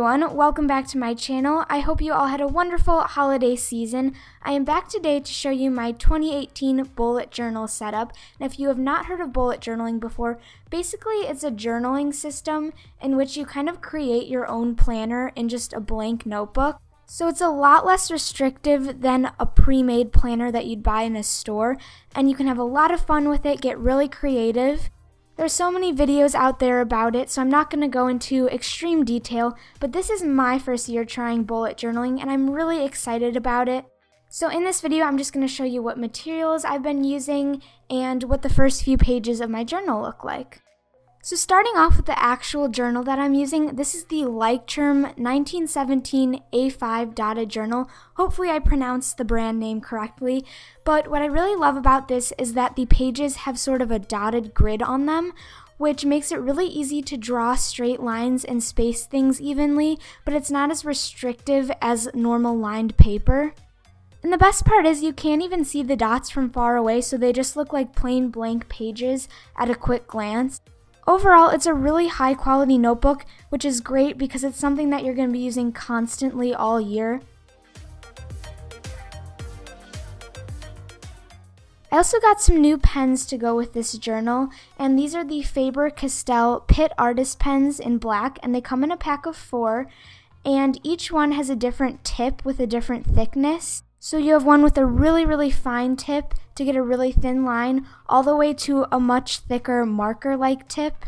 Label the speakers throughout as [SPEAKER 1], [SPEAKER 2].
[SPEAKER 1] everyone, welcome back to my channel. I hope you all had a wonderful holiday season. I am back today to show you my 2018 bullet journal setup. And if you have not heard of bullet journaling before, basically it's a journaling system in which you kind of create your own planner in just a blank notebook. So it's a lot less restrictive than a pre-made planner that you'd buy in a store, and you can have a lot of fun with it, get really creative. There's so many videos out there about it, so I'm not going to go into extreme detail, but this is my first year trying bullet journaling, and I'm really excited about it. So in this video, I'm just going to show you what materials I've been using and what the first few pages of my journal look like. So starting off with the actual journal that I'm using, this is the Lichterm 1917 A5 dotted journal. Hopefully I pronounced the brand name correctly, but what I really love about this is that the pages have sort of a dotted grid on them, which makes it really easy to draw straight lines and space things evenly, but it's not as restrictive as normal lined paper. And the best part is you can't even see the dots from far away, so they just look like plain blank pages at a quick glance. Overall, it's a really high quality notebook, which is great because it's something that you're going to be using constantly all year. I also got some new pens to go with this journal, and these are the Faber Castell PITT Artist pens in black, and they come in a pack of 4, and each one has a different tip with a different thickness. So you have one with a really fine tip to get a really thin line, all the way to a much thicker marker-like tip.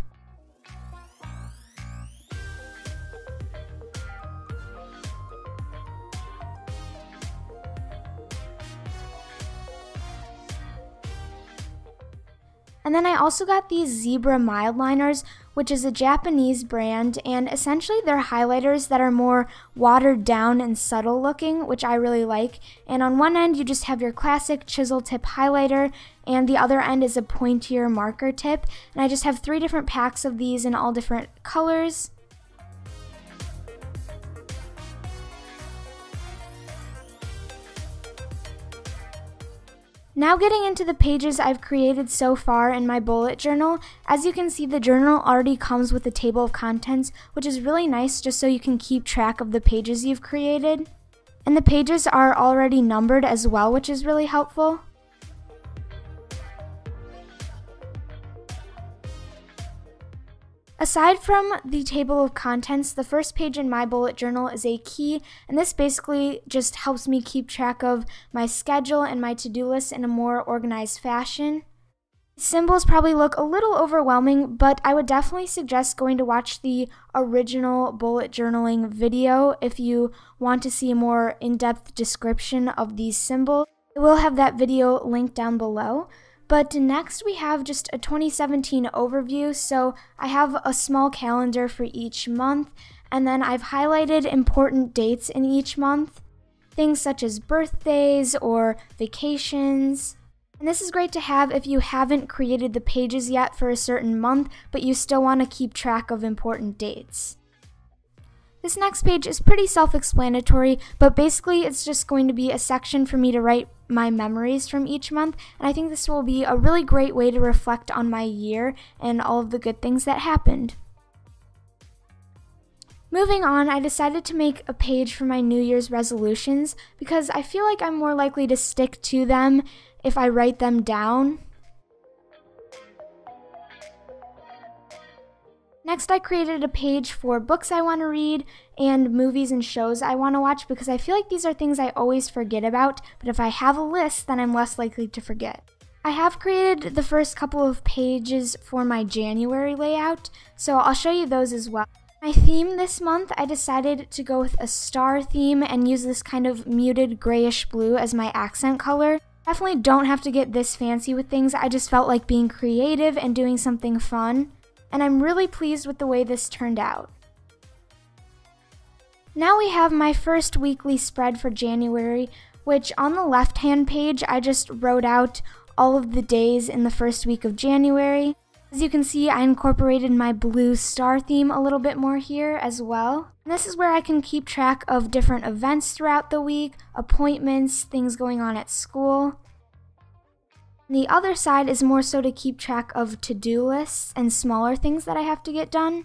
[SPEAKER 1] And then I also got these Zebra Mildliners, which is a Japanese brand, and essentially they're highlighters that are more watered down and subtle looking, which I really like. And on one end you just have your classic chisel tip highlighter, and the other end is a pointier marker tip. And I just have 3 different packs of these in all different colors. Now getting into the pages I've created so far in my bullet journal, as you can see the journal already comes with a table of contents, which is really nice just so you can keep track of the pages you've created. And the pages are already numbered as well, which is really helpful. Aside from the table of contents, the first page in my bullet journal is a key, and this basically just helps me keep track of my schedule and my to-do list in a more organized fashion. Symbols probably look a little overwhelming, but I would definitely suggest going to watch the original bullet journaling video if you want to see a more in-depth description of these symbols. I will have that video linked down below. But next we have just a 2017 overview, so I have a small calendar for each month, and then I've highlighted important dates in each month, things such as birthdays or vacations. And this is great to have if you haven't created the pages yet for a certain month, but you still want to keep track of important dates. This next page is pretty self-explanatory, but basically it's just going to be a section for me to write my memories from each month, and I think this will be a really great way to reflect on my year and all of the good things that happened. Moving on, I decided to make a page for my New Year's resolutions because I feel like I'm more likely to stick to them if I write them down. Next, I created a page for books I want to read and movies and shows I want to watch because I feel like these are things I always forget about, but if I have a list, then I'm less likely to forget. I have created the first couple of pages for my January layout, so I'll show you those as well. My theme this month, I decided to go with a star theme and use this kind of muted grayish blue as my accent color. Definitely don't have to get this fancy with things, I just felt like being creative and doing something fun. And I'm really pleased with the way this turned out. Now we have my first weekly spread for January, which on the left-hand page, I just wrote out all of the days in the first week of January. As you can see, I incorporated my blue star theme a little bit more here as well. And this is where I can keep track of different events throughout the week, appointments, things going on at school. The other side is more so to keep track of to-do lists and smaller things that I have to get done.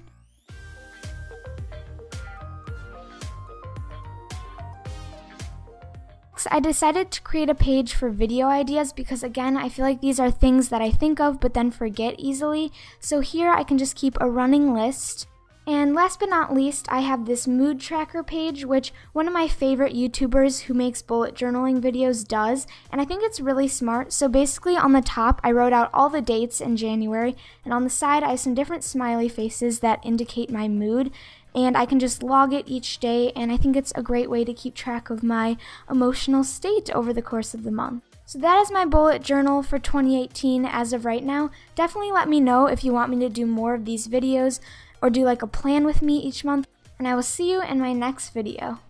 [SPEAKER 1] I decided to create a page for video ideas because, again, I feel like these are things that I think of but then forget easily. So here I can just keep a running list. And last but not least, I have this mood tracker page, which one of my favorite YouTubers who makes bullet journaling videos does, and I think it's really smart. So basically on the top, I wrote out all the dates in January, and on the side, I have some different smiley faces that indicate my mood, and I can just log it each day, and I think it's a great way to keep track of my emotional state over the course of the month. So that is my bullet journal for 2018 as of right now. Definitely let me know if you want me to do more of these videos or do like a plan with me each month, and I will see you in my next video.